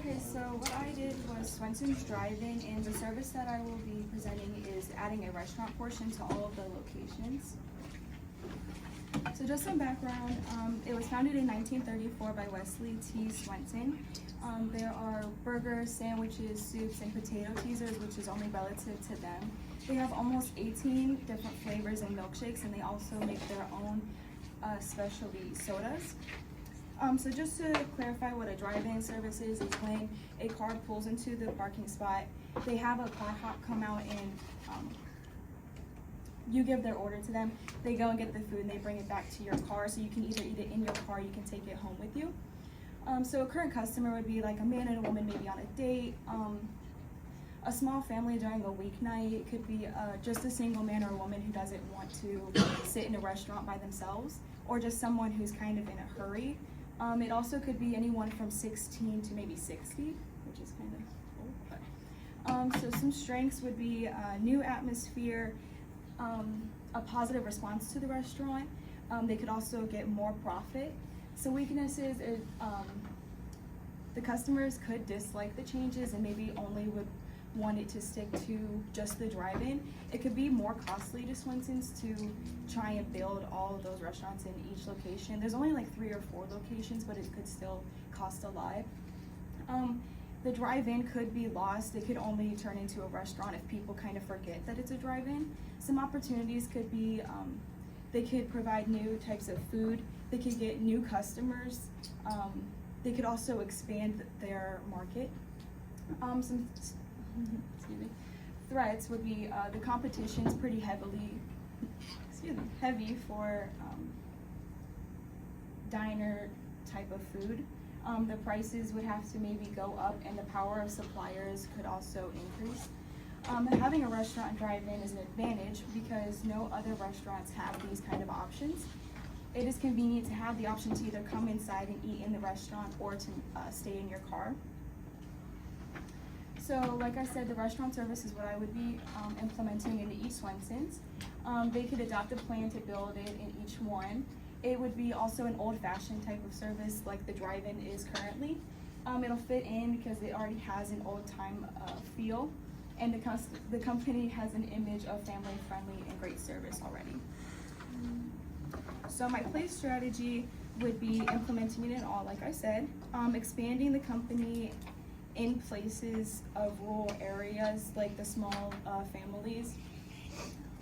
Okay, so what I did was Swenson's Drive-In, and the service that I will be presenting is adding a restaurant portion to all of the locations. So just some background, it was founded in 1934 by Wesley T. Swenson. There are burgers, sandwiches, soups, and potato teasers, which is only relative to them. They have almost 18 different flavors and milkshakes, and they also make their own specialty sodas. So just to clarify what a drive-in service is when a car pulls into the parking spot, they have a car hop come out and you give their order to them. They go and get the food and they bring it back to your car, so you can either eat it in your car or you can take it home with you. So a current customer would be like a man and a woman maybe on a date, a small family during a weeknight. It could be just a single man or a woman who doesn't want to sit in a restaurant by themselves, or just someone who's kind of in a hurry. It also could be anyone from 16 to maybe 60, which is kind of cool. So some strengths would be new atmosphere, a positive response to the restaurant. They could also get more profit. So weaknesses is the customers could dislike the changes and maybe only would want it to stick to just the drive-in. It could be more costly to Swenson's to try and build all of those restaurants in each location. There's only like 3 or 4 locations, but it could still cost a lot. The drive-in could be lost. It could only turn into a restaurant if people kind of forget that it's a drive-in. Some opportunities could be they could provide new types of food. They could get new customers. They could also expand their market. Some excuse me, threats would be the competition's pretty heavy for diner type of food. The prices would have to maybe go up, and the power of suppliers could also increase. Having a restaurant drive-in is an advantage because no other restaurants have these kind of options. It is convenient to have the option to either come inside and eat in the restaurant or to stay in your car. So like I said, the restaurant service is what I would be implementing into each Swenson's. They could adopt a plan to build it in each one. It would be also an old-fashioned type of service like the drive-in is currently. It'll fit in because it already has an old-time feel, and the company has an image of family-friendly and great service already. So my place strategy would be implementing it in all, like I said, expanding the company in places of rural areas like the small families.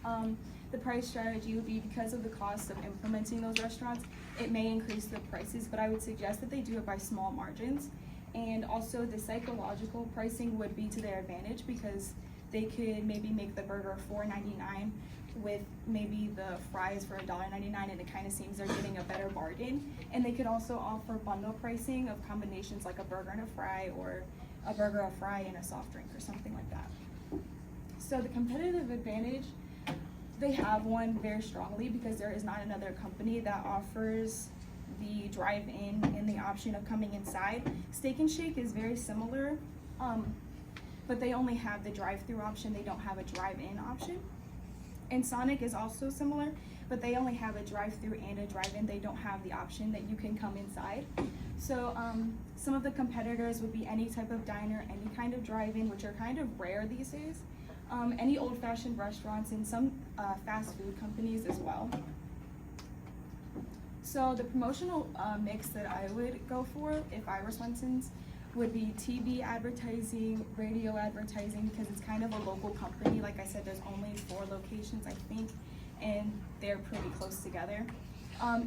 The price strategy would be because of the cost of implementing those restaurants, it may increase the prices, but I would suggest that they do it by small margins. And also the psychological pricing would be to their advantage because they could maybe make the burger $4.99 with maybe the fries for $1.99, and it kind of seems they're getting a better bargain. And they could also offer bundle pricing of combinations like a burger and a fry, or a burger, a fry, and a soft drink, or something like that. So the competitive advantage, they have one very strongly because there is not another company that offers the drive-in and the option of coming inside. Steak and Shake is very similar, but they only have the drive-through option. They don't have a drive-in option. And Sonic is also similar, but they only have a drive-through and a drive-in. They don't have the option that you can come inside. So some of the competitors would be any type of diner, any kind of drive-in, which are kind of rare these days, any old-fashioned restaurants, and some fast food companies as well. So the promotional mix that I would go for if I were Swenson's would be TV advertising, radio advertising, because it's kind of a local company. Like I said, there's only 4 locations, I think, and they're pretty close together.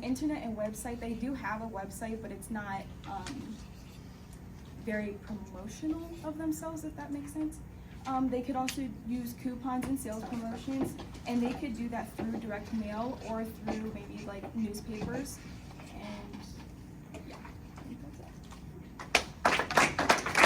Internet and website, they do have a website, but it's not very promotional of themselves, if that makes sense. They could also use coupons and sales promotions, and they could do that through direct mail or through maybe like newspapers. And